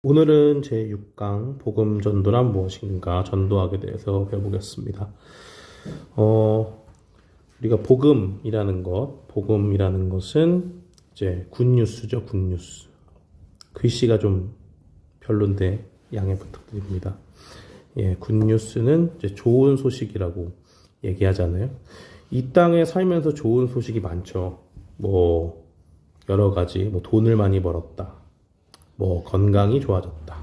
오늘은 제6강 복음 전도란 무엇인가 전도학에 대해서 배워보겠습니다. 우리가 복음이라는 것은 이제 굿뉴스죠, 굿뉴스. 글씨가 좀 별론데 양해 부탁드립니다. 예, 굿뉴스는 이제 좋은 소식이라고 얘기하잖아요. 이 땅에 살면서 좋은 소식이 많죠. 여러 가지, 돈을 많이 벌었다. 건강이 좋아졌다.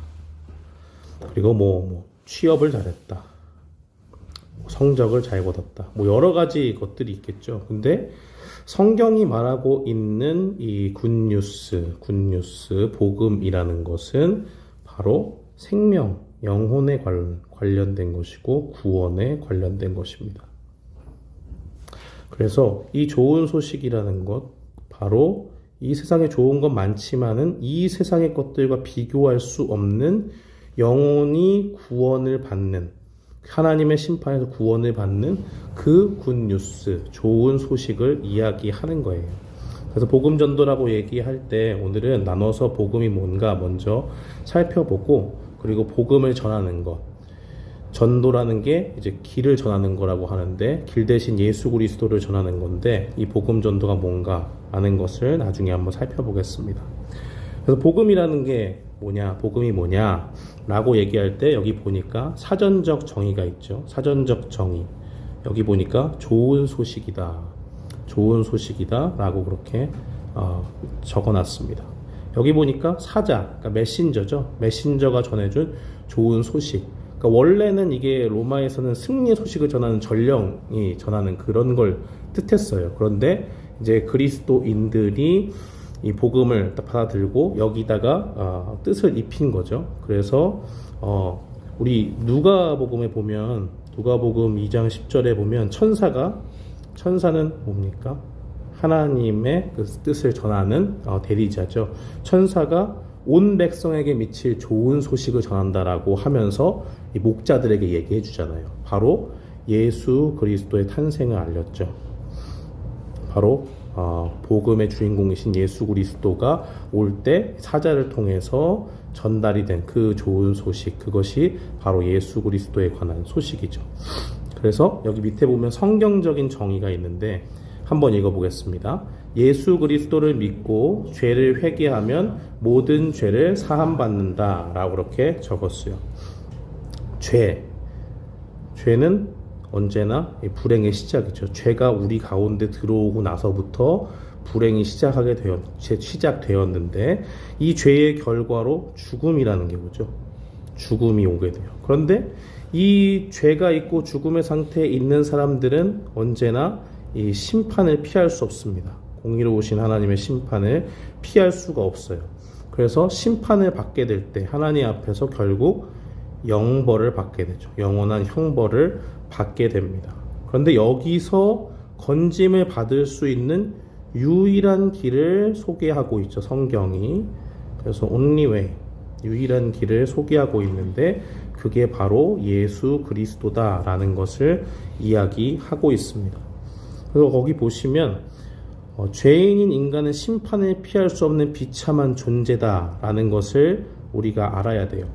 그리고 취업을 잘했다. 성적을 잘 거뒀다. 여러 가지 것들이 있겠죠. 근데 성경이 말하고 있는 이 굿뉴스, 복음이라는 것은 바로 생명, 영혼에 관련된 것이고 구원에 관련된 것입니다. 그래서 이 좋은 소식이라는 것, 바로 이 세상에 좋은 건 많지만은 이 세상의 것들과 비교할 수 없는 영혼이 구원을 받는, 하나님의 심판에서 구원을 받는 그 굿뉴스, 좋은 소식을 이야기하는 거예요. 그래서 복음 전도라고 얘기할 때 오늘은 나눠서 복음이 뭔가 먼저 살펴보고, 그리고 복음을 전하는 것, 전도라는 게 이제 길을 전하는 거라고 하는데, 길 대신 예수 그리스도를 전하는 건데, 이 복음 전도가 뭔가 하는 것을 나중에 한번 살펴보겠습니다. 그래서 복음이라는 게 뭐냐, 복음이 뭐냐 라고 얘기할 때 여기 보니까 사전적 정의가 있죠. 사전적 정의. 여기 보니까 좋은 소식이다 라고 그렇게 적어놨습니다. 여기 보니까 사자, 그러니까 메신저죠. 메신저가 전해준 좋은 소식. 그러니까 원래는 이게 로마에서는 승리의 소식을 전하는 전령이 전하는 그런 걸 뜻했어요. 그런데 이제 그리스도인들이 이 복음을 받아들고 여기다가 뜻을 입힌 거죠. 그래서 우리 누가복음에 보면, 누가복음 2장 10절에 보면 천사는 뭡니까? 하나님의 그 뜻을 전하는 대리자죠. 천사가 온 백성에게 미칠 좋은 소식을 전한다라고 하면서 이 목자들에게 얘기해 주잖아요. 바로 예수 그리스도의 탄생을 알렸죠. 바로 복음의 주인공이신 예수 그리스도가 올 때 사자를 통해서 전달이 된 그 좋은 소식, 그것이 바로 예수 그리스도에 관한 소식이죠. 그래서 여기 밑에 보면 성경적인 정의가 있는데 한번 읽어보겠습니다. 예수 그리스도를 믿고 죄를 회개하면 모든 죄를 사함받는다 라고 그렇게 적었어요. 죄는 언제나 불행의 시작이죠. 죄가 우리 가운데 들어오고 나서부터 불행이 시작되었는데, 이 죄의 결과로 죽음이라는 게 오죠. 죽음이 오게 돼요. 그런데 이 죄가 있고 죽음의 상태에 있는 사람들은 언제나 이 심판을 피할 수 없습니다. 공의로우신 하나님의 심판을 피할 수가 없어요. 그래서 심판을 받게 될 때 하나님 앞에서 결국 영벌을 받게 되죠. 영원한 형벌을 받게 됩니다. 그런데 여기서 건짐을 받을 수 있는 유일한 길을 소개하고 있죠, 성경이. 그래서 only way, 유일한 길을 소개하고 있는데 그게 바로 예수 그리스도다라는 것을 이야기하고 있습니다. 그리고 거기 보시면 죄인인 인간은 심판을 피할 수 없는 비참한 존재다라는 것을 우리가 알아야 돼요.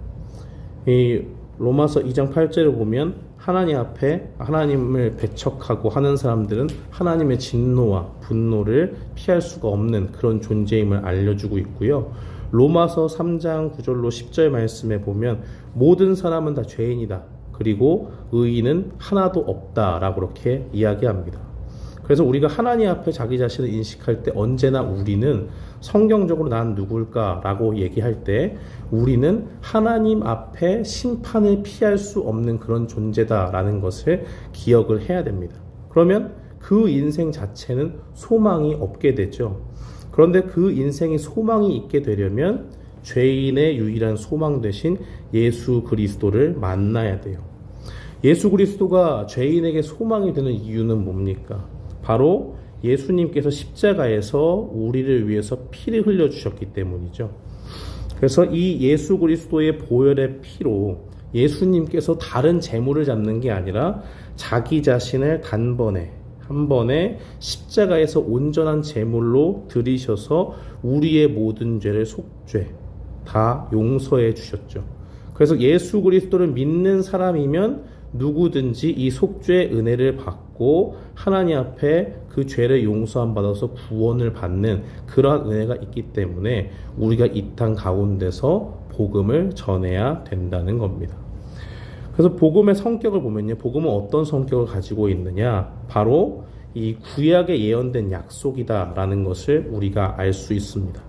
이 로마서 2장 8절을 보면 하나님 앞에 하나님을 배척하고 하는 사람들은 하나님의 진노와 분노를 피할 수가 없는 그런 존재임을 알려주고 있고요. 로마서 3장 9절로 10절 말씀에 보면 모든 사람은 다 죄인이다. 그리고 의인은 하나도 없다라고 그렇게 이야기합니다. 그래서 우리가 하나님 앞에 자기 자신을 인식할 때 언제나 우리는 성경적으로 난 누굴까라고 얘기할 때 우리는 하나님 앞에 심판을 피할 수 없는 그런 존재다라는 것을 기억을 해야 됩니다. 그러면 그 인생 자체는 소망이 없게 되죠. 그런데 그 인생에 소망이 있게 되려면 죄인의 유일한 소망 되신 예수 그리스도를 만나야 돼요. 예수 그리스도가 죄인에게 소망이 되는 이유는 뭡니까? 바로 예수님께서 십자가에서 우리를 위해서 피를 흘려주셨기 때문이죠. 그래서 이 예수 그리스도의 보혈의 피로 예수님께서 다른 재물을 잡는 게 아니라 자기 자신을 한 번에 십자가에서 온전한 제물로 드리셔서 우리의 모든 죄를 속죄, 다 용서해 주셨죠. 그래서 예수 그리스도를 믿는 사람이면 누구든지 이 속죄의 은혜를 받고 하나님 앞에 그 죄를 용서함 받아서 구원을 받는 그러한 은혜가 있기 때문에 우리가 이 땅 가운데서 복음을 전해야 된다는 겁니다. 그래서 복음의 성격을 보면요, 복음은 어떤 성격을 가지고 있느냐, 바로 이 구약에 예언된 약속이다라는 것을 우리가 알 수 있습니다.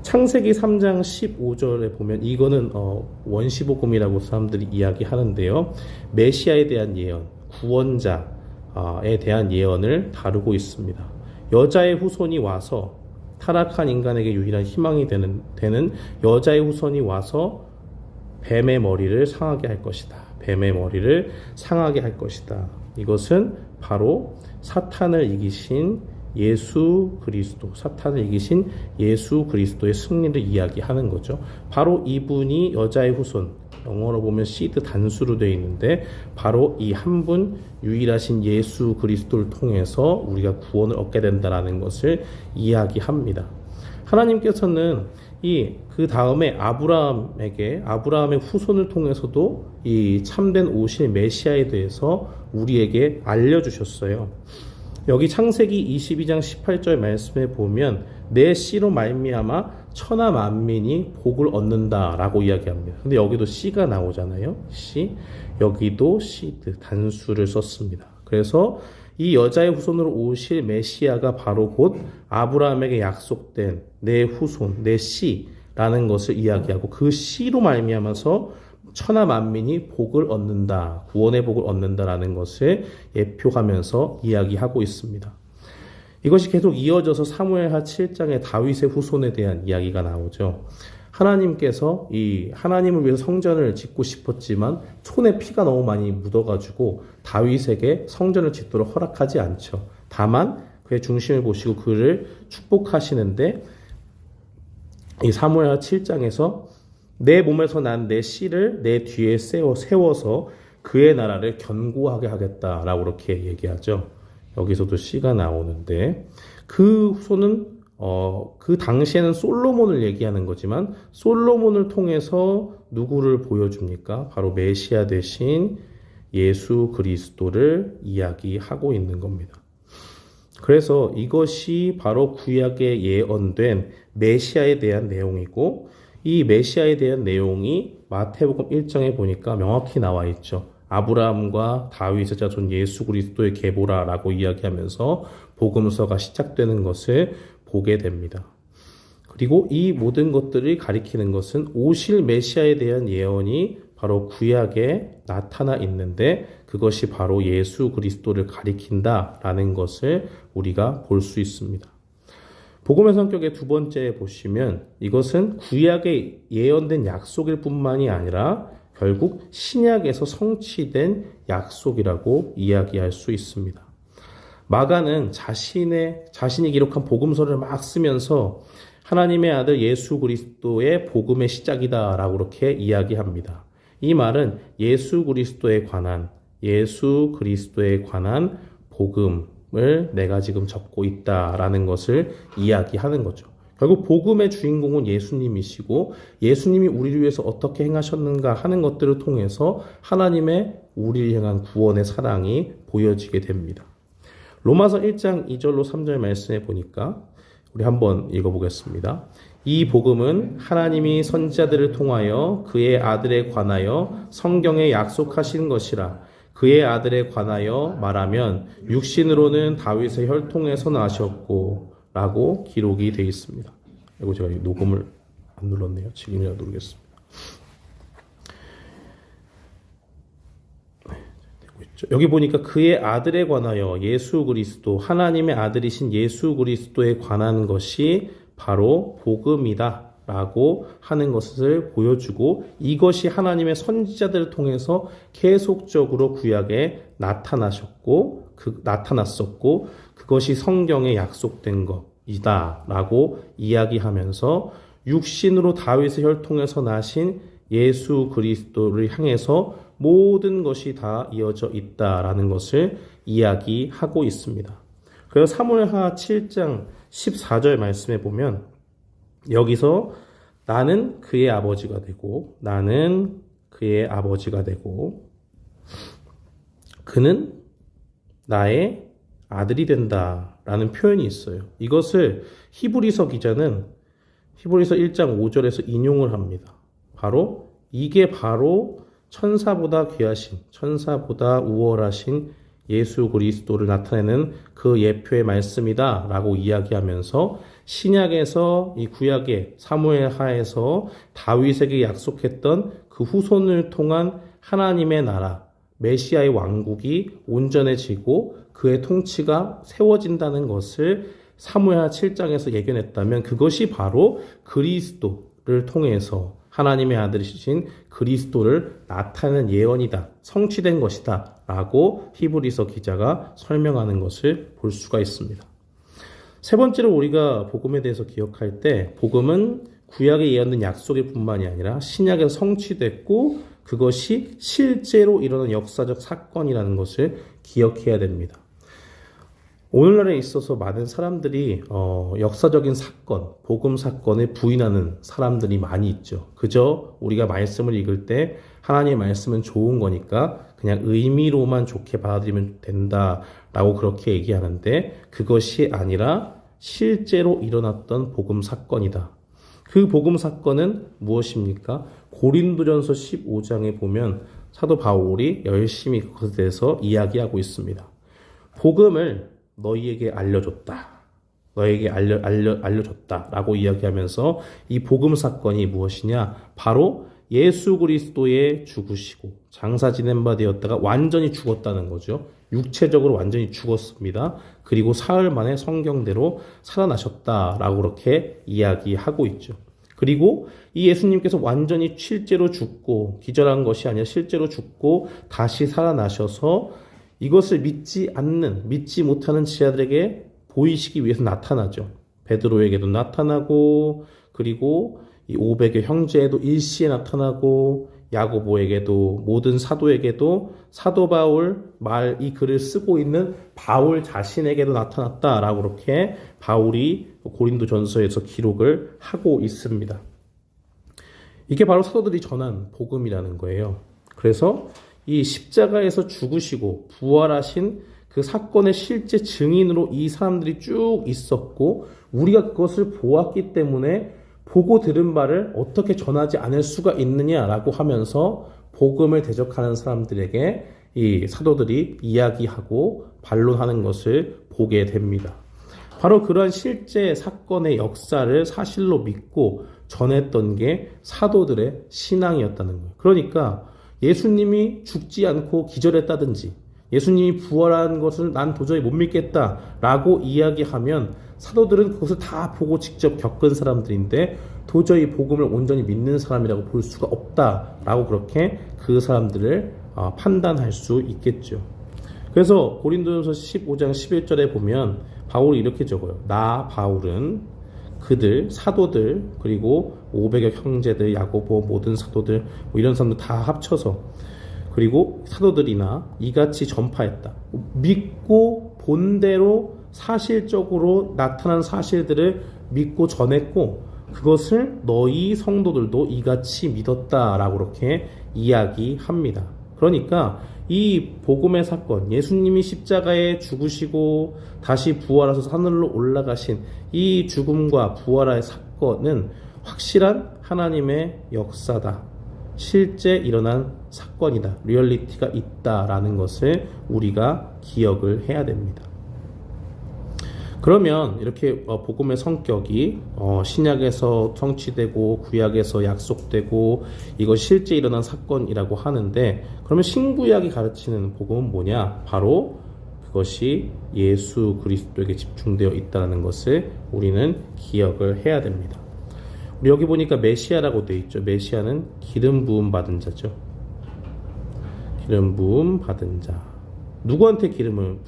창세기 3장 15절에 보면 이거는 원시복음이라고 사람들이 이야기하는데요. 메시아에 대한 예언, 구원자에 대한 예언을 다루고 있습니다. 여자의 후손이 와서 타락한 인간에게 유일한 희망이 되는 여자의 후손이 와서 뱀의 머리를 상하게 할 것이다. 뱀의 머리를 상하게 할 것이다. 이것은 바로 사탄을 이기신 예수 그리스도, 사탄을 이기신 예수 그리스도의 승리를 이야기하는 거죠. 바로 이분이 여자의 후손, 영어로 보면 시드 단수로 되어 있는데 바로 이 한 분 유일하신 예수 그리스도를 통해서 우리가 구원을 얻게 된다는 것을 이야기합니다. 하나님께서는 그 다음에 아브라함의 후손을 통해서도 이 참된 오실 메시아에 대해서 우리에게 알려주셨어요. 여기 창세기 22장 18절 말씀에 보면 내 씨로 말미암아 천하 만민이 복을 얻는다라고 이야기합니다. 근데 여기도 씨가 나오잖아요. 씨. 여기도 시드 단수를 썼습니다. 그래서 이 여자의 후손으로 오실 메시아가 바로 곧 아브라함에게 약속된 내 후손, 내 씨라는 것을 이야기하고 그 씨로 말미암아서 천하 만민이 복을 얻는다, 구원의 복을 얻는다라는 것을 예표하면서 이야기하고 있습니다. 이것이 계속 이어져서 사무엘하 7장에 다윗의 후손에 대한 이야기가 나오죠. 하나님께서 이 하나님을 위해서 성전을 짓고 싶었지만 손에 피가 너무 많이 묻어가지고 다윗에게 성전을 짓도록 허락하지 않죠. 다만 그의 중심을 보시고 그를 축복하시는데 이 사무엘하 7장에서 내 몸에서 난 내 씨를 내 뒤에 세워서 그의 나라를 견고하게 하겠다라고 그렇게 얘기하죠. 여기서도 씨가 나오는데 그 후손은 그 당시에는 솔로몬을 얘기하는 거지만 솔로몬을 통해서 누구를 보여줍니까? 바로 메시아 대신 예수 그리스도를 이야기하고 있는 겁니다. 그래서 이것이 바로 구약에 예언된 메시아에 대한 내용이고 이 메시아에 대한 내용이 마태복음 1장에 보니까 명확히 나와 있죠. 아브라함과 다윗의 자손 예수 그리스도의 계보라라고 이야기하면서 복음서가 시작되는 것을 보게 됩니다. 그리고 이 모든 것들을 가리키는 것은 오실 메시아에 대한 예언이 바로 구약에 나타나 있는데 그것이 바로 예수 그리스도를 가리킨다라는 것을 우리가 볼 수 있습니다. 복음의 성격의 두 번째 보시면 이것은 구약에 예언된 약속일 뿐만이 아니라 결국 신약에서 성취된 약속이라고 이야기할 수 있습니다. 마가는 자신이 기록한 복음서를 막 쓰면서 하나님의 아들 예수 그리스도의 복음의 시작이다라고 그렇게 이야기합니다. 이 말은 예수 그리스도에 관한 복음을 내가 지금 적고 있다라는 것을 이야기하는 거죠. 결국 복음의 주인공은 예수님이시고 예수님이 우리를 위해서 어떻게 행하셨는가 하는 것들을 통해서 하나님의 우리를 향한 구원의 사랑이 보여지게 됩니다. 로마서 1장 2절로 3절 말씀해 보니까 우리 한번 읽어보겠습니다. 이 복음은 하나님이 선지자들을 통하여 그의 아들에 관하여 성경에 약속하신 것이라. 그의 아들에 관하여 말하면 육신으로는 다윗의 혈통에서 나셨고 라고 기록이 되어 있습니다. 이거 제가 녹음을 안 눌렀네요. 지금이라도 누르겠습니다. 여기 보니까 그의 아들에 관하여 예수 그리스도, 하나님의 아들이신 예수 그리스도에 관한 것이 바로 복음이다 라고 하는 것을 보여주고 이것이 하나님의 선지자들을 통해서 계속적으로 구약에 나타났었고 그것이 성경에 약속된 것이다 라고 이야기하면서 육신으로 다윗의 혈통에서 나신 예수 그리스도를 향해서 모든 것이 다 이어져 있다라는 것을 이야기하고 있습니다. 그래서 사무엘하 7장 14절 말씀에 보면 여기서 나는 그의 아버지가 되고 나는 그의 아버지가 되고 그는 나의 아들이 된다라는 표현이 있어요. 이것을 히브리서 기자는 히브리서 1장 5절에서 인용을 합니다. 이게 바로 천사보다 귀하신, 천사보다 우월하신 예수 그리스도를 나타내는 그 예표의 말씀이다 라고 이야기하면서 신약에서 이 구약의 사무엘 하에서 다윗에게 약속했던 그 후손을 통한 하나님의 나라, 메시아의 왕국이 온전해지고 그의 통치가 세워진다는 것을 사무엘하 7장에서 예견했다면 그것이 바로 그리스도를 통해서 하나님의 아들이신 그리스도를 나타내는 예언이다. 성취된 것이다. 라고 히브리서 기자가 설명하는 것을 볼 수가 있습니다. 세 번째로 우리가 복음에 대해서 기억할 때 복음은 구약에 예언된 약속일 뿐만이 아니라 신약에서 성취됐고 그것이 실제로 일어난 역사적 사건이라는 것을 기억해야 됩니다. 오늘날에 있어서 많은 사람들이 역사적인 사건, 복음 사건을 부인하는 사람들이 많이 있죠. 그저 우리가 말씀을 읽을 때 하나님의 말씀은 좋은 거니까 그냥 의미로만 좋게 받아들이면 된다라고 그렇게 얘기하는데 그것이 아니라 실제로 일어났던 복음 사건이다. 그 복음 사건은 무엇입니까? 고린도전서 15장에 보면 사도 바울이 열심히 그것에 대해서 이야기하고 있습니다. 복음을 너희에게 알려줬다. 너에게 알려줬다. 라고 이야기하면서 이 복음 사건이 무엇이냐? 바로 예수 그리스도의 죽으시고 장사 지낸 바 되었다가 완전히 죽었다는 거죠. 육체적으로 완전히 죽었습니다. 그리고 사흘 만에 성경대로 살아나셨다라고 그렇게 이야기하고 있죠. 그리고 이 예수님께서 완전히 실제로 죽고 기절한 것이 아니라 실제로 죽고 다시 살아나셔서 이것을 믿지 못하는 지하들에게 보이시기 위해서 나타나죠. 베드로에게도 나타나고 그리고 이 500여 형제에도 일시에 나타나고 야고보에게도 모든 사도에게도 사도 바울 이 글을 쓰고 있는 바울 자신에게도 나타났다라고 그렇게 바울이 고린도전서에서 기록을 하고 있습니다. 이게 바로 사도들이 전한 복음이라는 거예요. 그래서 이 십자가에서 죽으시고 부활하신 그 사건의 실제 증인으로 이 사람들이 쭉 있었고 우리가 그것을 보았기 때문에 보고 들은 바를 어떻게 전하지 않을 수가 있느냐라고 하면서 복음을 대적하는 사람들에게 이 사도들이 이야기하고 반론하는 것을 보게 됩니다. 바로 그러한 실제 사건의 역사를 사실로 믿고 전했던 게 사도들의 신앙이었다는 거예요. 그러니까 예수님이 죽지 않고 기절했다든지 예수님이 부활한 것을 난 도저히 못 믿겠다라고 이야기하면 사도들은 그것을 다 보고 직접 겪은 사람들인데 도저히 복음을 온전히 믿는 사람이라고 볼 수가 없다라고 그렇게 그 사람들을 판단할 수 있겠죠. 그래서 고린도전서 15장 11절에 보면 바울이 이렇게 적어요. 나 바울은 그들 사도들 그리고 500여 형제들 야고보 모든 사도들 뭐 이런 사람들 다 합쳐서 그리고 사도들이나 이같이 전파했다. 믿고 본대로 사실적으로 나타난 사실들을 믿고 전했고 그것을 너희 성도들도 이같이 믿었다라고 그렇게 이야기합니다. 그러니까 이 복음의 사건, 예수님이 십자가에 죽으시고 다시 부활하셔서 하늘로 올라가신 이 죽음과 부활의 사건은 확실한 하나님의 역사다. 실제 일어난 사건이다. 리얼리티가 있다라는 것을 우리가 기억을 해야 됩니다. 그러면 이렇게 복음의 성격이 신약에서 성취되고 구약에서 약속되고 이것이 실제 일어난 사건이라고 하는데 그러면 신구약이 가르치는 복음은 뭐냐? 바로 그것이 예수 그리스도에게 집중되어 있다는 것을 우리는 기억을 해야 됩니다. 우리 여기 보니까 메시아라고 되어 있죠. 메시아는 기름 부음 받은 자죠. 기름 부음 받은 자. 누구한테 기름을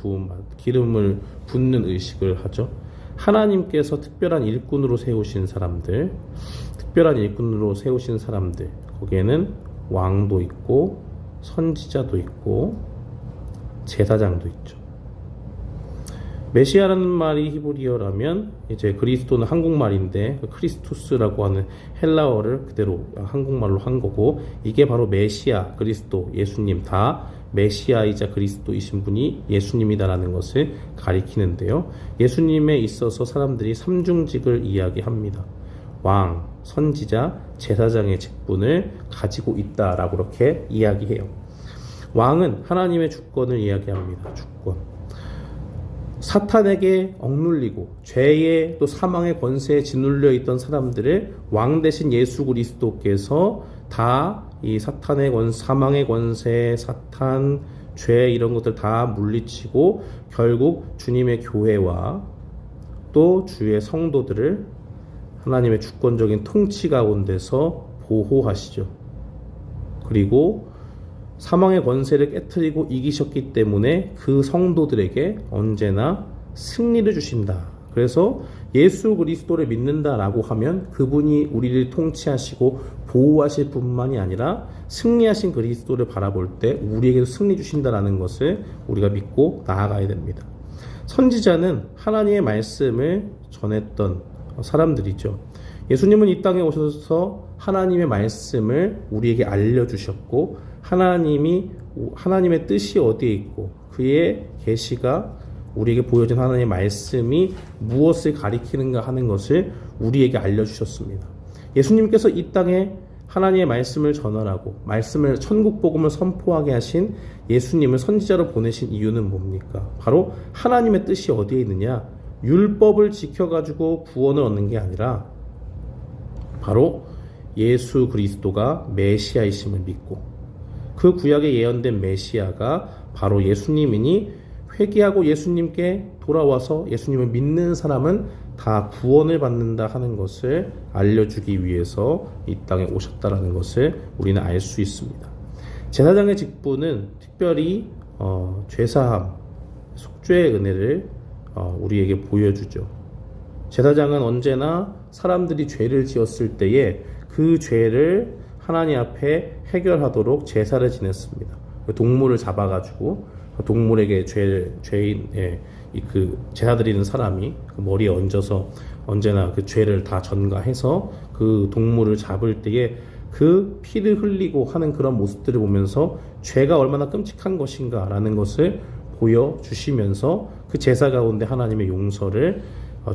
붓는 의식을 하죠? 하나님께서 특별한 일꾼으로 세우신 사람들, 거기에는 왕도 있고 선지자도 있고 제사장도 있죠. 메시아라는 말이 히브리어라면 이제 그리스도는 한국말인데 크리스토스라고 하는 헬라어를 그대로 한국말로 한 거고, 이게 바로 메시아, 그리스도, 예수님, 다 메시아이자 그리스도이신 분이 예수님이다라는 것을 가리키는데요. 예수님에 있어서 사람들이 삼중직을 이야기합니다. 왕, 선지자, 제사장의 직분을 가지고 있다라고 그렇게 이야기해요. 왕은 하나님의 주권을 이야기합니다. 주권. 사탄에게 억눌리고 죄의 또 사망의 권세에 짓눌려 있던 사람들을 왕 대신 예수 그리스도께서 다 이 사탄의 사망의 권세, 사탄, 죄 이런 것들 다 물리치고 결국 주님의 교회와 또 주의 성도들을 하나님의 주권적인 통치 가운데서 보호하시죠. 그리고 사망의 권세를 깨트리고 이기셨기 때문에 그 성도들에게 언제나 승리를 주신다. 그래서 예수 그리스도를 믿는다라고 하면 그분이 우리를 통치하시고 보호하실 뿐만이 아니라 승리하신 그리스도를 바라볼 때 우리에게도 승리 주신다라는 것을 우리가 믿고 나아가야 됩니다. 선지자는 하나님의 말씀을 전했던 사람들이죠. 예수님은 이 땅에 오셔서 하나님의 말씀을 우리에게 알려주셨고, 하나님의 뜻이 어디에 있고 그의 계시가 우리에게 보여진 하나님의 말씀이 무엇을 가리키는가 하는 것을 우리에게 알려주셨습니다. 예수님께서 이 땅에 하나님의 말씀을 전하라고 천국 복음을 선포하게 하신 예수님을 선지자로 보내신 이유는 뭡니까? 바로 하나님의 뜻이 어디에 있느냐? 율법을 지켜가지고 구원을 얻는 게 아니라 바로 예수 그리스도가 메시아이심을 믿고 그 구약에 예언된 메시아가 바로 예수님이니 회개하고 예수님께 돌아와서 예수님을 믿는 사람은 다 구원을 받는다 하는 것을 알려주기 위해서 이 땅에 오셨다라는 것을 우리는 알 수 있습니다. 제사장의 직분은 특별히 죄사함, 속죄의 은혜를 우리에게 보여주죠. 제사장은 언제나 사람들이 죄를 지었을 때에 그 죄를 하나님 앞에 해결하도록 제사를 지냈습니다. 동물을 잡아가지고 동물에게 그 제사 드리는 사람이 그 머리에 얹어서 언제나 그 죄를 다 전가해서 그 동물을 잡을 때에 그 피를 흘리고 하는 그런 모습들을 보면서 죄가 얼마나 끔찍한 것인가라는 것을 보여주시면서 그 제사 가운데 하나님의 용서를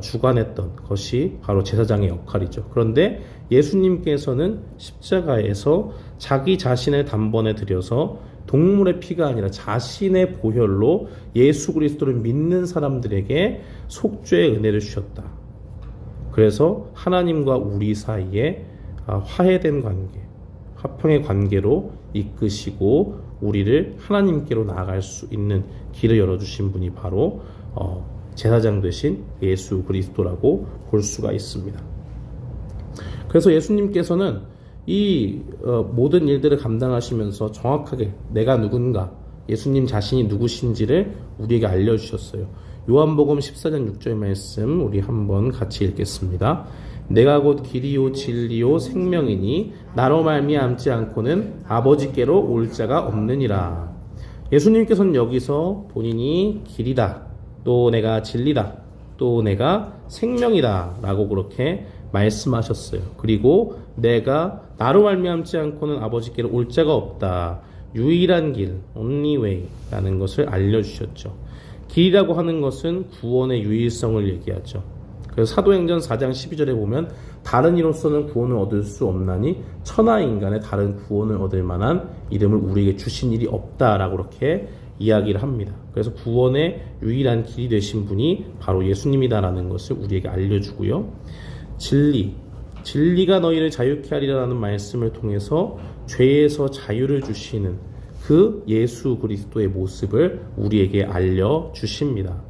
주관했던 것이 바로 제사장의 역할이죠. 그런데 예수님께서는 십자가에서 자기 자신을 단번에 들여서 동물의 피가 아니라 자신의 보혈로 예수 그리스도를 믿는 사람들에게 속죄의 은혜를 주셨다. 그래서 하나님과 우리 사이에 화해된 관계, 화평의 관계로 이끄시고 우리를 하나님께로 나아갈 수 있는 길을 열어주신 분이 바로 제사장 되신 예수 그리스도라고 볼 수가 있습니다. 그래서 예수님께서는 이 모든 일들을 감당하시면서 정확하게 내가 누군가, 예수님 자신이 누구신지를 우리에게 알려주셨어요. 요한복음 14장 6절 말씀 우리 한번 같이 읽겠습니다. 내가 곧 길이요 진리요 생명이니 나로 말미암지 않고는 아버지께로 올 자가 없느니라. 예수님께서는 여기서 본인이 길이다, 또 내가 진리다, 또 내가 생명이다 라고 그렇게 말씀하셨어요. 그리고 내가 나로 말미암지 않고는 아버지께로 올 자가 없다, 유일한 길, only way 라는 것을 알려주셨죠. 길이라고 하는 것은 구원의 유일성을 얘기하죠. 그래서 사도행전 4장 12절에 보면 다른 이로서는 구원을 얻을 수 없나니 천하 인간의 다른 구원을 얻을 만한 이름을 우리에게 주신 일이 없다라고 그렇게 이야기를 합니다. 그래서 구원의 유일한 길이 되신 분이 바로 예수님이다라는 것을 우리에게 알려주고요. 진리가 너희를 자유케 하리라는 말씀을 통해서 죄에서 자유를 주시는 그 예수 그리스도의 모습을 우리에게 알려주십니다.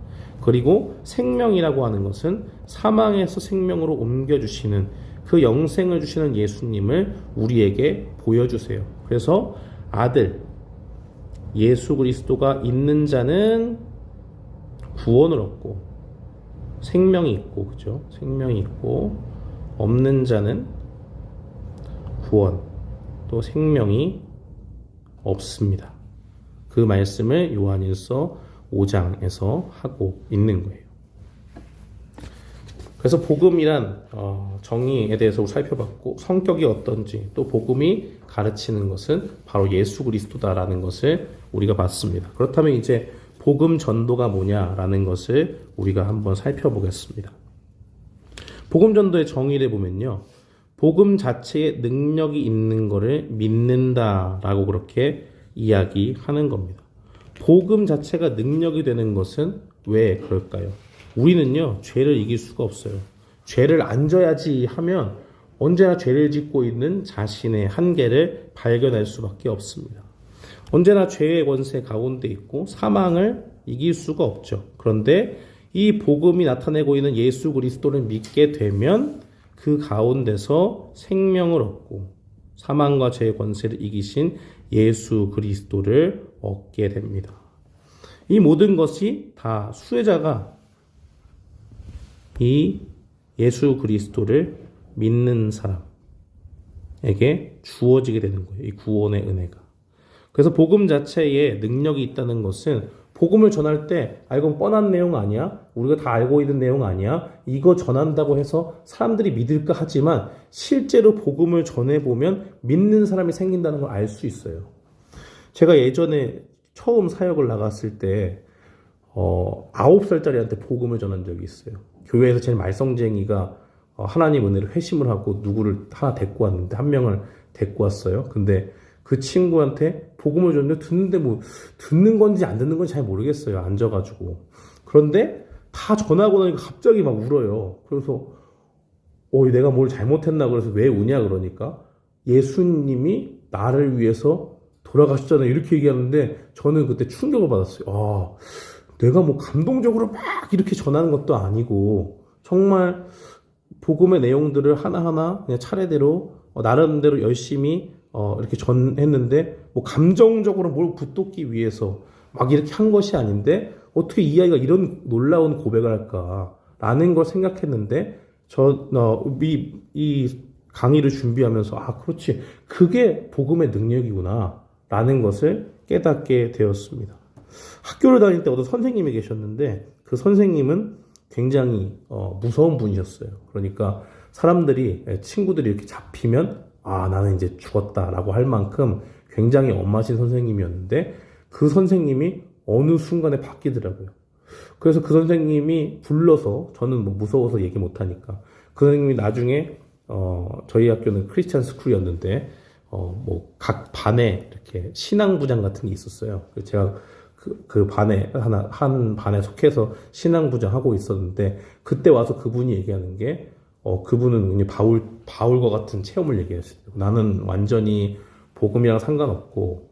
그리고 생명이라고 하는 것은 사망에서 생명으로 옮겨주시는 그 영생을 주시는 예수님을 우리에게 보여주세요. 그래서 아들 예수 그리스도가 있는 자는 구원을 얻고 생명이 있고, 그죠? 생명이 있고, 없는 자는 구원 또 생명이 없습니다. 그 말씀을 요한일서 5장에서 하고 있는 거예요. 그래서 복음이란 정의에 대해서 살펴봤고, 성격이 어떤지, 또 복음이 가르치는 것은 바로 예수 그리스도다라는 것을 우리가 봤습니다. 그렇다면 이제 복음 전도가 뭐냐라는 것을 우리가 한번 살펴보겠습니다. 복음 전도의 정의를 보면요, 복음 자체에 능력이 있는 것을 믿는다라고 그렇게 이야기하는 겁니다. 복음 자체가 능력이 되는 것은 왜 그럴까요? 우리는요, 죄를 이길 수가 없어요. 죄를 안 져야지 하면 언제나 죄를 짓고 있는 자신의 한계를 발견할 수밖에 없습니다. 언제나 죄의 권세 가운데 있고 사망을 이길 수가 없죠. 그런데 이 복음이 나타내고 있는 예수 그리스도를 믿게 되면 그 가운데서 생명을 얻고 사망과 죄의 권세를 이기신 예수 그리스도를 얻게 됩니다. 이 모든 것이 다 수혜자가 이 예수 그리스도를 믿는 사람에게 주어지게 되는 거예요. 이 구원의 은혜가. 그래서 복음 자체에 능력이 있다는 것은 복음을 전할 때 이건 뻔한 내용 아니야? 우리가 다 알고 있는 내용 아니야? 이거 전한다고 해서 사람들이 믿을까 하지만 실제로 복음을 전해보면 믿는 사람이 생긴다는 걸 알 수 있어요. 제가 예전에 처음 사역을 나갔을 때 9살짜리한테 복음을 전한 적이 있어요. 교회에서 제일 말썽쟁이가 하나님 은혜를 회심을 하고 누구를 하나 데리고 왔는데, 한 명을 데리고 왔어요. 근데 그 친구한테 복음을 줬는데 듣는데 뭐 듣는 건지 안 듣는 건지 잘 모르겠어요. 앉아가지고. 그런데 다 전하고 나니까 갑자기 막 울어요. 그래서 내가 뭘 잘못했나, 그래서 왜 우냐 그러니까 예수님이 나를 위해서 돌아가셨잖아요 이렇게 얘기하는데, 저는 그때 충격을 받았어요. 내가 뭐 감동적으로 막 이렇게 전하는 것도 아니고 정말 복음의 내용들을 하나하나 그냥 차례대로 나름대로 열심히 이렇게 전했는데, 뭐 감정적으로 뭘 붙돋기 위해서 막 이렇게 한 것이 아닌데 어떻게 이 아이가 이런 놀라운 고백을 할까라는 걸 생각했는데, 이 강의를 준비하면서 그렇지, 그게 복음의 능력이구나 라는 것을 깨닫게 되었습니다. 학교를 다닐 때 어떤 선생님이 계셨는데, 그 선생님은 굉장히 무서운 분이셨어요. 그러니까 친구들이 이렇게 잡히면 나는 이제 죽었다라고 할 만큼 굉장히 엄하신 선생님이었는데, 그 선생님이 어느 순간에 바뀌더라고요. 그래서 그 선생님이 불러서, 저는 뭐 무서워서 얘기 못하니까, 그 선생님이 나중에 저희 학교는 크리스찬 스쿨이었는데 뭐 각 반에 이렇게 신앙부장 같은 게 있었어요. 제가 그 반에 한 반에 속해서 신앙부장 하고 있었는데, 그때 와서 그분이 얘기하는 게 그분은 바울과 같은 체험을 얘기했어요. 나는 완전히 복음이랑 상관없고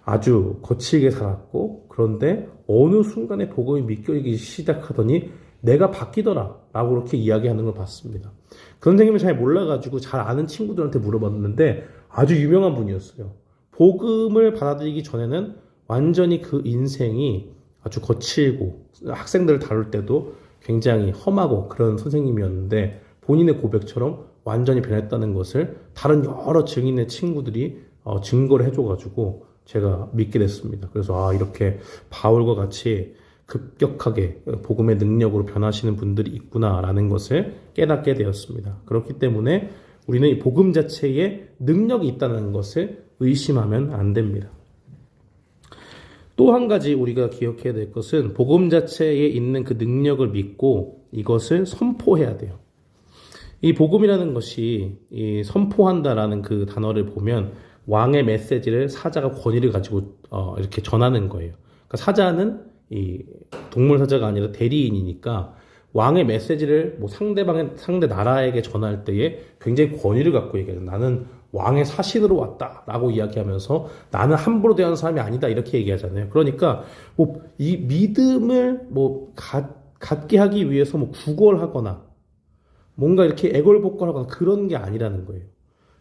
아주 거칠게 살았고, 그런데 어느 순간에 복음이 믿겨지기 시작하더니 내가 바뀌더라 라고 그렇게 이야기하는 걸 봤습니다. 그 선생님을 잘 몰라가지고 잘 아는 친구들한테 물어봤는데 아주 유명한 분이었어요. 복음을 받아들이기 전에는 완전히 그 인생이 아주 거칠고 학생들을 다룰 때도 굉장히 험하고 그런 선생님이었는데, 본인의 고백처럼 완전히 변했다는 것을 다른 여러 증인의 친구들이 증거를 해줘가지고 제가 믿게 됐습니다. 그래서 이렇게 바울과 같이 급격하게 복음의 능력으로 변하시는 분들이 있구나라는 것을 깨닫게 되었습니다. 그렇기 때문에 우리는 이 복음 자체에 능력이 있다는 것을 의심하면 안 됩니다. 또 한 가지 우리가 기억해야 될 것은, 복음 자체에 있는 그 능력을 믿고 이것을 선포해야 돼요. 이 복음이라는 것이 이 선포한다라는 그 단어를 보면 왕의 메시지를 사자가 권위를 가지고 이렇게 전하는 거예요. 그러니까 사자는 이 동물 사자가 아니라 대리인이니까 왕의 메시지를 뭐 상대 나라에게 전할 때에 굉장히 권위를 갖고 얘기해요. 나는 왕의 사신으로 왔다라고 이야기하면서 나는 함부로 대하는 사람이 아니다 이렇게 얘기하잖아요. 그러니까 뭐 이 믿음을 뭐 갖게 하기 위해서 뭐 구걸하거나 뭔가 이렇게 애걸복걸하거나 그런 게 아니라는 거예요.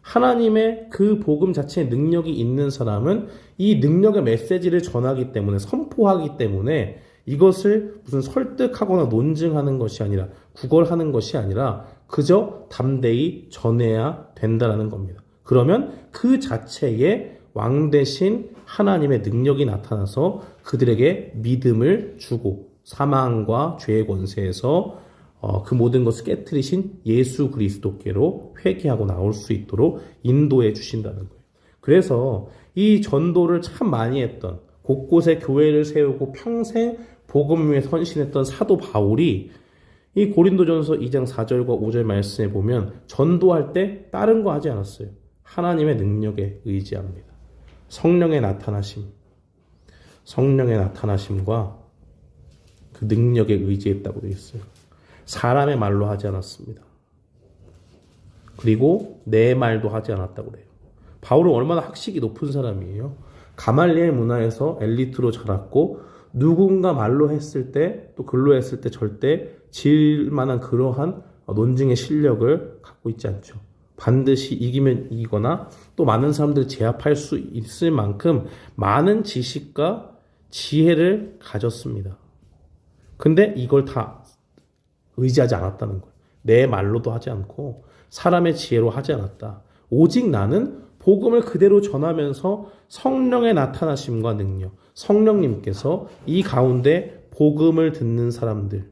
하나님의 그 복음 자체의 능력이 있는 사람은 이 능력의 메시지를 전하기 때문에, 선포하기 때문에 이것을 무슨 설득하거나 논증하는 것이 아니라, 구걸하는 것이 아니라 그저 담대히 전해야 된다는 겁니다. 그러면 그 자체에 왕 대신 하나님의 능력이 나타나서 그들에게 믿음을 주고 사망과 죄의 권세에서 그 모든 것을 깨뜨리신 예수 그리스도께로 회개하고 나올 수 있도록 인도해 주신다는 거예요. 그래서 이 전도를 참 많이 했던, 곳곳에 교회를 세우고 평생 복음 위에 헌신했던 사도 바울이 이 고린도전서 2장 4절과 5절 말씀에 보면 전도할 때 다른 거 하지 않았어요. 하나님의 능력에 의지합니다. 성령의 나타나심과 그 능력에 의지했다고 되어 있어요. 사람의 말로 하지 않았습니다. 그리고 내 말도 하지 않았다고 그래요. 바울은 얼마나 학식이 높은 사람이에요. 가말리엘 문화에서 엘리트로 자랐고 누군가 말로 했을 때 또 글로 했을 때 절대 질 만한 그러한 논증의 실력을 갖고 있지 않죠. 반드시 이기면 이기거나 또 많은 사람들을 제압할 수 있을 만큼 많은 지식과 지혜를 가졌습니다. 근데 이걸 다 의지하지 않았다는 거예요. 내 말로도 하지 않고 사람의 지혜로 하지 않았다. 오직 나는 복음을 그대로 전하면서 성령의 나타나심과 능력, 성령님께서 이 가운데 복음을 듣는 사람들,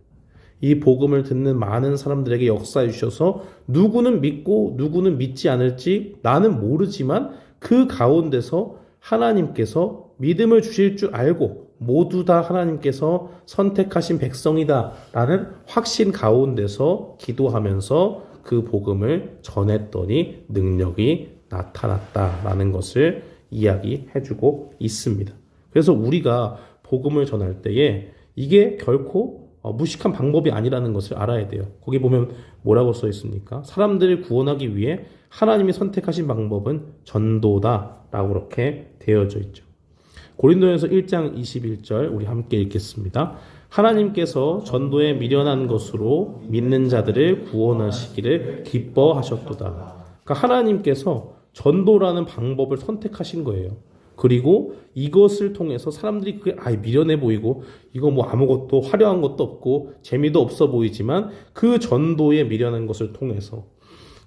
이 복음을 듣는 많은 사람들에게 역사해 주셔서 누구는 믿고 누구는 믿지 않을지 나는 모르지만 그 가운데서 하나님께서 믿음을 주실 줄 알고 모두 다 하나님께서 선택하신 백성이다 라는 확신 가운데서 기도하면서 그 복음을 전했더니 능력이 나타났다라는 것을 이야기해주고 있습니다. 그래서 우리가 복음을 전할 때에 이게 결코 무식한 방법이 아니라는 것을 알아야 돼요. 거기 보면 뭐라고 써 있습니까? 사람들을 구원하기 위해 하나님이 선택하신 방법은 전도다라고 그렇게 되어져 있죠. 고린도전서 1장 21절 우리 함께 읽겠습니다. 하나님께서 전도에 미련한 것으로 믿는 자들을 구원하시기를 기뻐하셨도다. 그러니까 하나님께서 전도라는 방법을 선택하신 거예요. 그리고 이것을 통해서 사람들이 그게 미련해 보이고 이거 뭐 아무것도 화려한 것도 없고 재미도 없어 보이지만 그 전도에 미련한 것을 통해서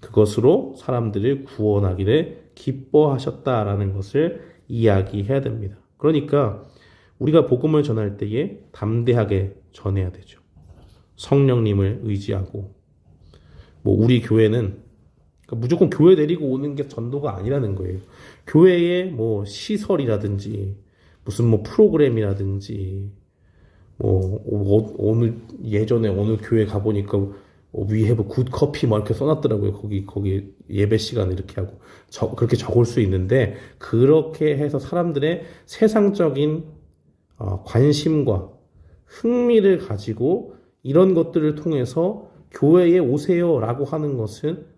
그것으로 사람들을 구원하기를 기뻐하셨다라는 것을 이야기해야 됩니다. 그러니까 우리가 복음을 전할 때에 담대하게 전해야 되죠. 성령님을 의지하고 우리 교회는 무조건 교회 데리고 오는 게 전도가 아니라는 거예요. 교회에 시설이라든지 무슨 프로그램이라든지 오늘 예전에 어느 교회 가보니까 we have good coffee 이렇게 써놨더라고요. 거기 예배 시간 이렇게 하고 그렇게 적을 수 있는데 그렇게 해서 사람들의 세상적인 관심과 흥미를 가지고 이런 것들을 통해서 교회에 오세요라고 하는 것은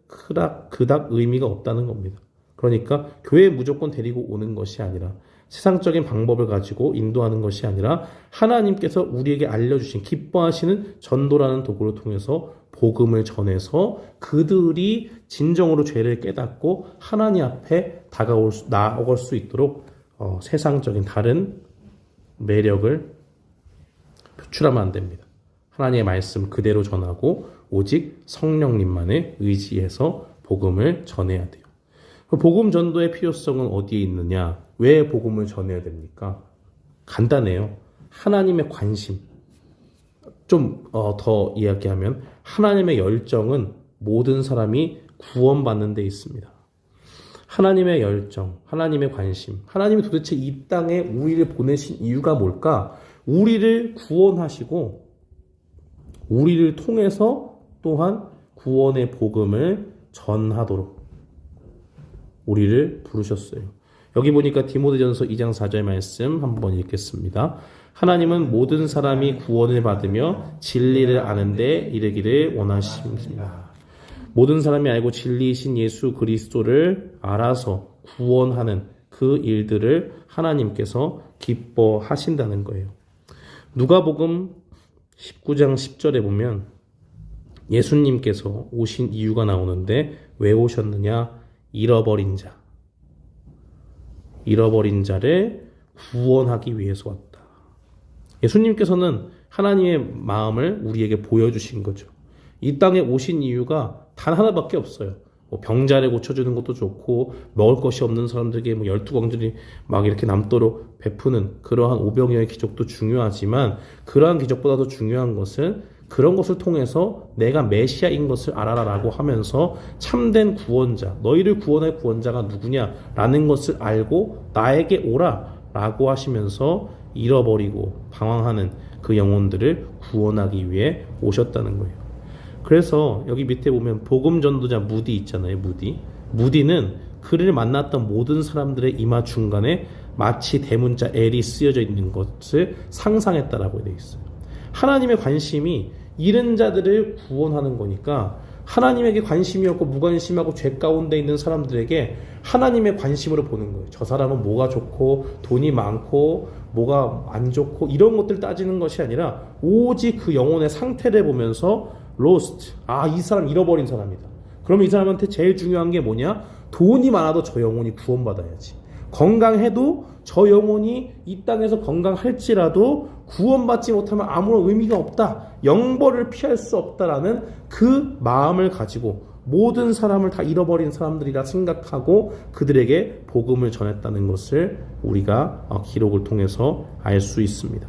그닥 의미가 없다는 겁니다. 그러니까 교회에 무조건 데리고 오는 것이 아니라 세상적인 방법을 가지고 인도하는 것이 아니라 하나님께서 우리에게 알려주신 기뻐하시는 전도라는 도구를 통해서 복음을 전해서 그들이 진정으로 죄를 깨닫고 하나님 앞에 나아갈 수 있도록 세상적인 다른 매력을 표출하면 안 됩니다. 하나님의 말씀 그대로 전하고 오직 성령님만을 의지해서 복음을 전해야 돼요. 복음 전도의 필요성은 어디에 있느냐? 왜 복음을 전해야 됩니까? 간단해요. 하나님의 관심. 좀 더 이야기하면 하나님의 열정은 모든 사람이 구원받는 데 있습니다. 하나님의 열정, 하나님의 관심. 하나님이 도대체 이 땅에 우리를 보내신 이유가 뭘까? 우리를 구원하시고 우리를 통해서 또한 구원의 복음을 전하도록 우리를 부르셨어요. 여기 보니까 디모데전서 2장 4절 말씀 한번 읽겠습니다. 하나님은 모든 사람이 구원을 받으며 진리를 아는 데 이르기를 원하십니다. 모든 사람이 알고 진리이신 예수 그리스도를 알아서 구원하는 그 일들을 하나님께서 기뻐하신다는 거예요. 누가복음 19장 10절에 보면 예수님께서 오신 이유가 나오는데 왜 오셨느냐? 잃어버린 자를 구원하기 위해서 왔다. 예수님께서는 하나님의 마음을 우리에게 보여주신 거죠. 이 땅에 오신 이유가 단 하나밖에 없어요. 뭐 병자를 고쳐주는 것도 좋고 먹을 것이 없는 사람들에게 뭐 12광들이 막 이렇게 남도록 베푸는 그러한 오병이어의 기적도 중요하지만 그러한 기적보다 더 중요한 것은 그런 것을 통해서 내가 메시아인 것을 알아라라고 하면서 참된 구원자, 너희를 구원할 구원자가 누구냐라는 것을 알고 나에게 오라라고 하시면서 잃어버리고 방황하는 그 영혼들을 구원하기 위해 오셨다는 거예요. 그래서 여기 밑에 보면 복음 전도자 무디 있잖아요. 무디는 그를 만났던 모든 사람들의 이마 중간에 마치 대문자 L이 쓰여져 있는 것을 상상했다라고 되어 있어요. 하나님의 관심이 잃은 자들을 구원하는 거니까 하나님에게 관심이 없고 무관심하고 죄 가운데 있는 사람들에게 하나님의 관심으로 보는 거예요. 저 사람은 뭐가 좋고 돈이 많고 뭐가 안 좋고 이런 것들 따지는 것이 아니라 오직 그 영혼의 상태를 보면서 lost, 이 사람 잃어버린 사람이다. 그러면 이 사람한테 제일 중요한 게 뭐냐? 돈이 많아도 저 영혼이 구원받아야지. 건강해도 저 영혼이 이 땅에서 건강할지라도 구원받지 못하면 아무런 의미가 없다. 영벌을 피할 수 없다라는 그 마음을 가지고 모든 사람을 다 잃어버린 사람들이라 생각하고 그들에게 복음을 전했다는 것을 우리가 기록을 통해서 알 수 있습니다.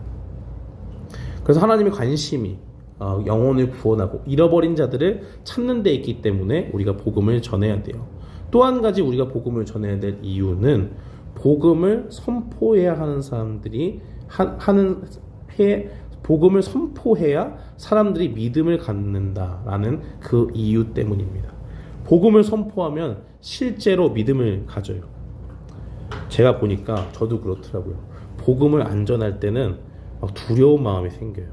그래서 하나님의 관심이 영혼을 구원하고 잃어버린 자들을 찾는 데 있기 때문에 우리가 복음을 전해야 돼요. 또 한 가지 우리가 복음을 전해야 될 이유는 복음을 선포해야 하는 사람들이 복음을 선포해야 사람들이 믿음을 갖는다라는 그 이유 때문입니다. 복음을 선포하면 실제로 믿음을 가져요. 제가 보니까 저도 그렇더라고요. 복음을 안 전할 때는 막 두려운 마음이 생겨요.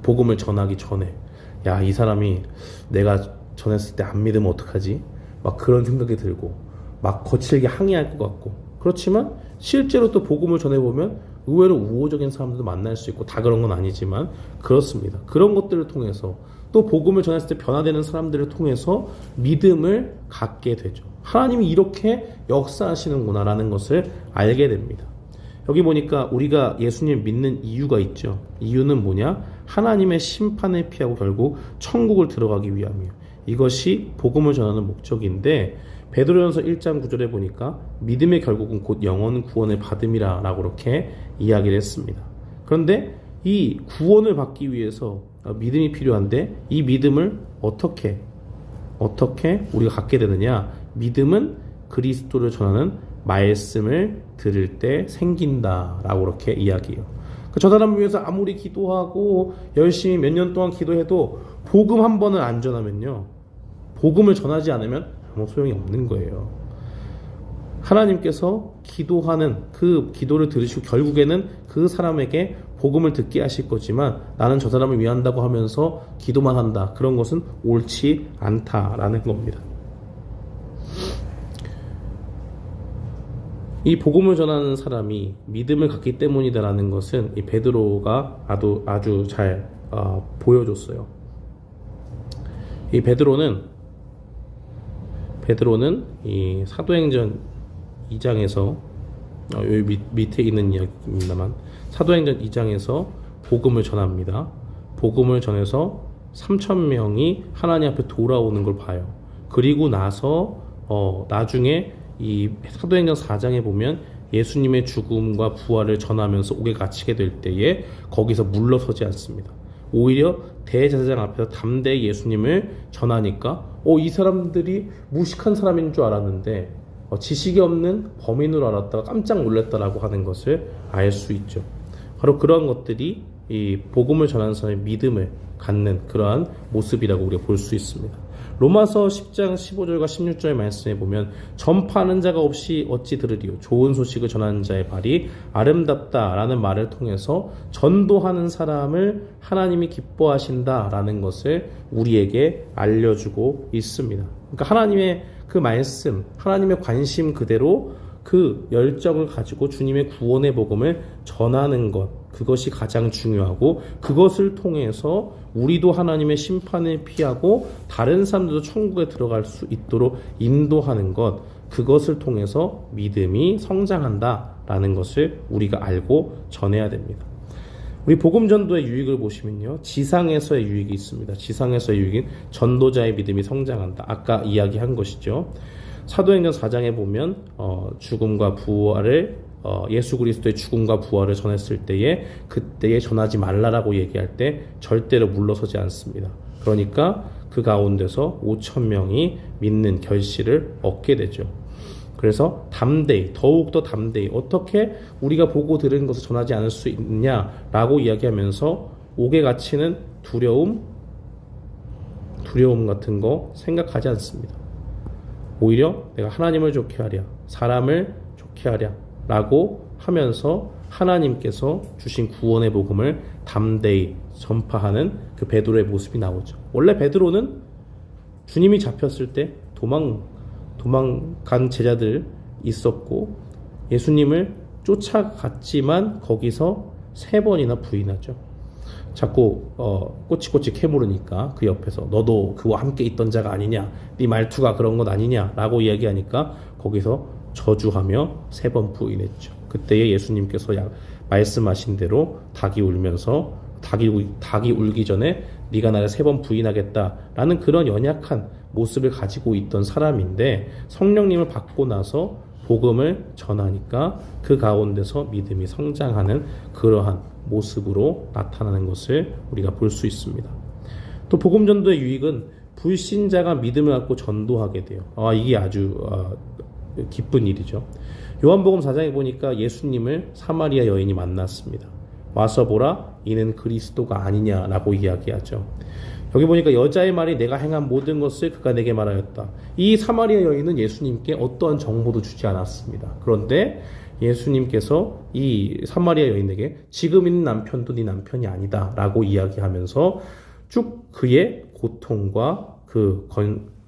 복음을 전하기 전에 이 사람이 내가 전했을 때 안 믿으면 어떡하지? 막 그런 생각이 들고 막 거칠게 항의할 것 같고 그렇지만 실제로 또 복음을 전해보면 의외로 우호적인 사람들도 만날 수 있고 다 그런 건 아니지만 그렇습니다. 그런 것들을 통해서 또 복음을 전했을 때 변화되는 사람들을 통해서 믿음을 갖게 되죠. 하나님이 이렇게 역사하시는구나 라는 것을 알게 됩니다. 여기 보니까 우리가 예수님 믿는 이유가 있죠. 이유는 뭐냐? 하나님의 심판을 피하고 결국 천국을 들어가기 위함이에요. 이것이 복음을 전하는 목적인데 베드로전서 1장 9절에 보니까 믿음의 결국은 곧 영혼 구원을 받음이라 라고 그렇게 이야기를 했습니다. 그런데 이 구원을 받기 위해서 믿음이 필요한데 이 믿음을 어떻게 우리가 갖게 되느냐? 믿음은 그리스도를 전하는 말씀을 들을 때 생긴다라고 그렇게 이야기해요. 저 사람을 위해서 아무리 기도하고 열심히 몇 년 동안 기도해도 복음 한 번을 안 전하면요, 복음을 전하지 않으면 아무 소용이 없는 거예요. 하나님께서 기도하는 그 기도를 들으시고 결국에는 그 사람에게 복음을 듣게 하실 거지만 나는 저 사람을 위한다고 하면서 기도만 한다. 그런 것은 옳지 않다라는 겁니다. 이 복음을 전하는 사람이 믿음을 갖기 때문이다라는 것은 이 베드로가 아주 잘 보여줬어요. 이 베드로는 이 사도행전 2장에서 여기 밑에 있는 이야기입니다만 사도행전 2장에서 복음을 전합니다. 복음을 전해서 3,000명이 하나님 앞에 돌아오는 걸 봐요. 그리고 나서 나중에 이 사도행전 4장에 보면 예수님의 죽음과 부활을 전하면서 옥에 갇히게 될 때에 거기서 물러서지 않습니다. 오히려 대제사장 앞에서 담대히 예수님을 전하니까 이 사람들이 무식한 사람인 줄 알았는데 지식이 없는 범인으로 알았다가 깜짝 놀랐다라고 하는 것을 알 수 있죠. 바로 그러한 것들이 이 복음을 전하는 사람의 믿음을 갖는 그러한 모습이라고 우리가 볼 수 있습니다. 로마서 10장 15절과 16절 말씀에 보면 전파하는 자가 없이 어찌 들으리요 좋은 소식을 전하는 자의 발이 아름답다라는 말을 통해서 전도하는 사람을 하나님이 기뻐하신다라는 것을 우리에게 알려주고 있습니다. 그러니까 하나님의 그 말씀, 하나님의 관심 그대로 그 열정을 가지고 주님의 구원의 복음을 전하는 것, 그것이 가장 중요하고 그것을 통해서 우리도 하나님의 심판을 피하고 다른 사람들도 천국에 들어갈 수 있도록 인도하는 것, 그것을 통해서 믿음이 성장한다라는 것을 우리가 알고 전해야 됩니다. 우리 복음 전도의 유익을 보시면요, 지상에서의 유익이 있습니다. 지상에서의 유익인 전도자의 믿음이 성장한다. 아까 이야기한 것이죠. 사도행전 4장에 보면 죽음과 부활을 예수 그리스도의 죽음과 부활을 전했을 때에 그때에 전하지 말라라고 얘기할 때 절대로 물러서지 않습니다. 그러니까 그 가운데서 5,000명이 믿는 결실을 얻게 되죠. 그래서 담대히, 더욱더 담대히 어떻게 우리가 보고 들은 것을 전하지 않을 수 있느냐라고 이야기하면서 옥에 갇히는 두려움 같은 거 생각하지 않습니다. 오히려 내가 하나님을 좋게 하랴, 사람을 좋게 하랴 라고 하면서 하나님께서 주신 구원의 복음을 담대히 전파하는 그 베드로의 모습이 나오죠. 원래 베드로는 주님이 잡혔을 때 도망간 제자들 있었고 예수님을 쫓아갔지만 거기서 3번이나 부인하죠. 자꾸 꼬치꼬치 캐물으니까 그 옆에서 너도 그와 함께 있던 자가 아니냐, 네 말투가 그런 것 아니냐 라고 이야기하니까 거기서 저주하며 3번 부인했죠. 그때에 예수님께서 말씀하신 대로 닭이 울면서 닭이 울기 전에 네가 나를 3번 부인하겠다라는 그런 연약한 모습을 가지고 있던 사람인데 성령님을 받고 나서 복음을 전하니까 그 가운데서 믿음이 성장하는 그러한 모습으로 나타나는 것을 우리가 볼 수 있습니다. 또 복음 전도의 유익은 불신자가 믿음을 갖고 전도하게 돼요. 이게 아주 기쁜 일이죠. 요한복음 4장에 보니까 예수님을 사마리아 여인이 만났습니다. 와서 보라, 이는 그리스도가 아니냐라고 이야기하죠. 여기 보니까 여자의 말이 내가 행한 모든 것을 그가 내게 말하였다. 이 사마리아 여인은 예수님께 어떠한 정보도 주지 않았습니다. 그런데 예수님께서 이 사마리아 여인에게 지금 있는 남편도 네 남편이 아니다 라고 이야기하면서 쭉 그의 고통과 그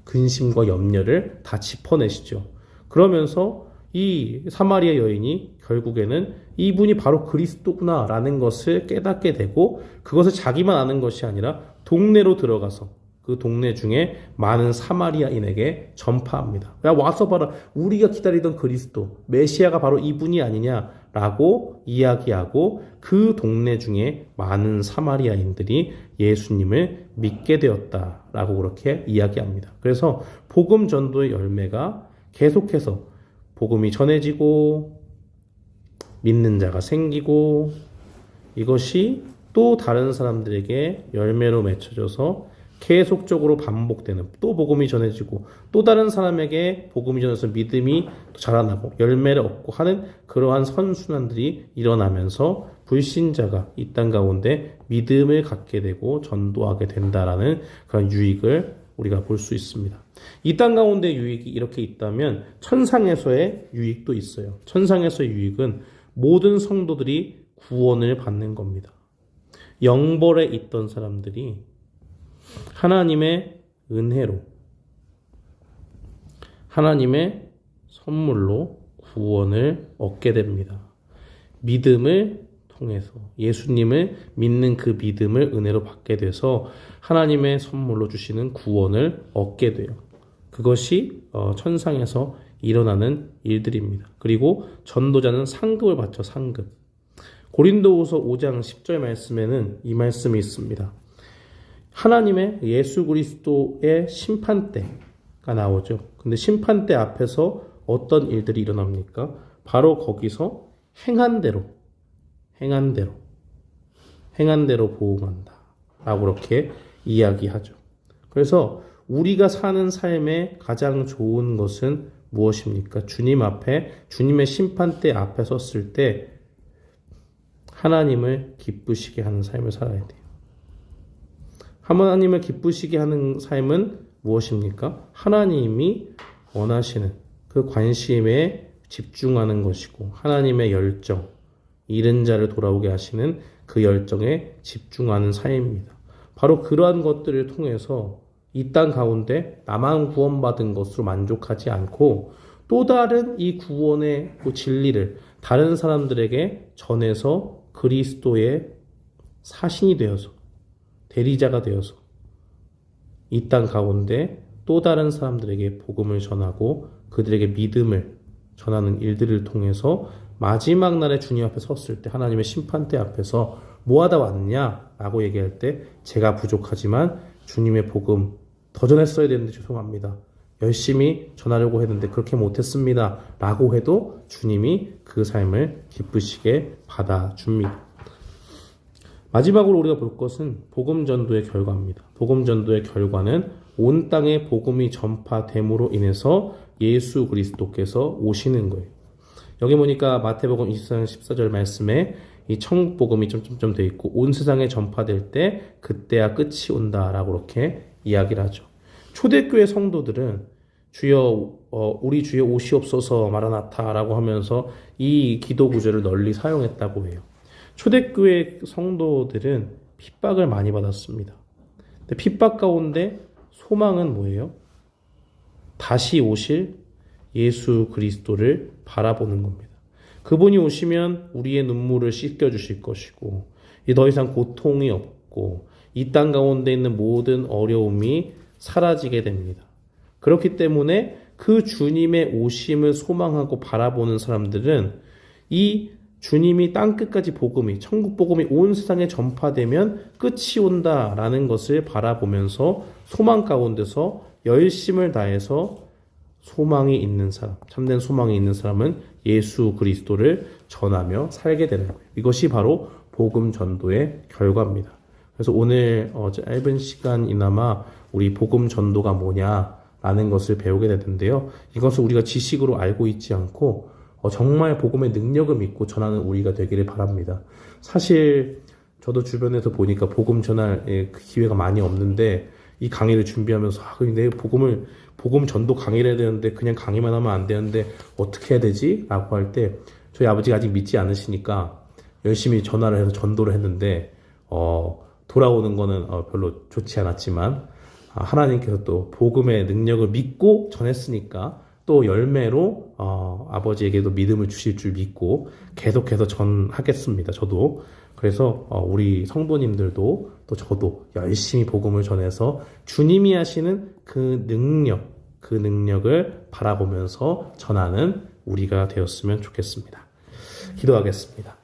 근심과 염려를 다 짚어내시죠. 그러면서 이 사마리아 여인이 결국에는 이분이 바로 그리스도구나 라는 것을 깨닫게 되고 그것을 자기만 아는 것이 아니라 동네로 들어가서 그 동네 중에 많은 사마리아인에게 전파합니다. 야, 와서 봐라, 우리가 기다리던 그리스도 메시아가 바로 이분이 아니냐라고 이야기하고 그 동네 중에 많은 사마리아인들이 예수님을 믿게 되었다라고 그렇게 이야기합니다. 그래서 복음 전도의 열매가 계속해서 복음이 전해지고 믿는 자가 생기고 이것이 또 다른 사람들에게 열매로 맺혀져서 계속적으로 반복되는, 또 복음이 전해지고 또 다른 사람에게 복음이 전해서 믿음이 자라나고 열매를 얻고 하는 그러한 선순환들이 일어나면서 불신자가 이 땅 가운데 믿음을 갖게 되고 전도하게 된다라는 그런 유익을 우리가 볼 수 있습니다. 이 땅 가운데 유익이 이렇게 있다면 천상에서의 유익도 있어요. 천상에서의 유익은 모든 성도들이 구원을 받는 겁니다. 영벌에 있던 사람들이 하나님의 은혜로, 하나님의 선물로 구원을 얻게 됩니다. 믿음을 통해서 예수님을 믿는 그 믿음을 은혜로 받게 돼서 하나님의 선물로 주시는 구원을 얻게 돼요. 그것이 천상에서 일어나는 일들입니다. 그리고 전도자는 상급을 받죠. 상급. 고린도후서 5장 10절 말씀에는 이 말씀이 있습니다. 하나님의 예수 그리스도의 심판대가 나오죠. 근데 심판대 앞에서 어떤 일들이 일어납니까? 바로 거기서 행한 대로 보응한다 라고 그렇게 이야기하죠. 그래서 우리가 사는 삶의 가장 좋은 것은 무엇입니까? 주님 앞에, 주님의 심판대 앞에 섰을 때 하나님을 기쁘시게 하는 삶을 살아야 돼요. 하나님을 기쁘시게 하는 삶은 무엇입니까? 하나님이 원하시는 그 관심에 집중하는 것이고 하나님의 열정, 잃은 자를 돌아오게 하시는 그 열정에 집중하는 삶입니다. 바로 그러한 것들을 통해서 이 땅 가운데 나만 구원받은 것으로 만족하지 않고 또 다른 이 구원의 그 진리를 다른 사람들에게 전해서 그리스도의 사신이 되어서 대리자가 되어서 이 땅 가운데 또 다른 사람들에게 복음을 전하고 그들에게 믿음을 전하는 일들을 통해서 마지막 날에 주님 앞에 섰을 때 하나님의 심판대 앞에서 뭐 하다 왔냐? 라고 얘기할 때 제가 부족하지만 주님의 복음 더 전했어야 되는데 죄송합니다. 열심히 전하려고 했는데 그렇게 못했습니다. 라고 해도 주님이 그 삶을 기쁘시게 받아줍니다. 마지막으로 우리가 볼 것은 복음 전도의 결과입니다. 복음 전도의 결과는 온 땅에 복음이 전파됨으로 인해서 예수 그리스도께서 오시는 거예요. 여기 보니까 마태복음 24장 14절 말씀에 이 천국 복음이 점점점 돼 있고 온 세상에 전파될 때 그때야 끝이 온다라고 이렇게 이야기를 하죠. 초대교회 성도들은 주여 우리 주여 오시옵소서 마라나타라고 하면서 이 기도 구절을 널리 사용했다고 해요. 초대교회 성도들은 핍박을 많이 받았습니다. 근데 핍박 가운데 소망은 뭐예요? 다시 오실 예수 그리스도를 바라보는 겁니다. 그분이 오시면 우리의 눈물을 씻겨주실 것이고 더 이상 고통이 없고 이 땅 가운데 있는 모든 어려움이 사라지게 됩니다. 그렇기 때문에 그 주님의 오심을 소망하고 바라보는 사람들은 이 주님이 땅끝까지 복음이 천국 복음이 온 세상에 전파되면 끝이 온다라는 것을 바라보면서 소망 가운데서 열심을 다해서 소망이 있는 사람, 참된 소망이 있는 사람은 예수 그리스도를 전하며 살게 되는 거예요. 이것이 바로 복음 전도의 결과입니다. 그래서 오늘 짧은 시간이나마 우리 복음 전도가 뭐냐라는 것을 배우게 되는데요. 이것을 우리가 지식으로 알고 있지 않고 정말 복음의 능력을 믿고 전하는 우리가 되기를 바랍니다. 사실 저도 주변에서 보니까 복음 전할 기회가 많이 없는데 이 강의를 준비하면서 내 복음 전도 강의를 해야 되는데 그냥 강의만 하면 안 되는데 어떻게 해야 되지? 라고 할 때 저희 아버지가 아직 믿지 않으시니까 열심히 전화를 해서 전도를 했는데 돌아오는 거는 별로 좋지 않았지만 하나님께서 또 복음의 능력을 믿고 전했으니까 또 열매로 아버지에게도 믿음을 주실 줄 믿고 계속해서 전하겠습니다. 저도. 그래서 우리 성도님들도 또 저도 열심히 복음을 전해서 주님이 하시는 그 능력을 바라보면서 전하는 우리가 되었으면 좋겠습니다. 기도하겠습니다.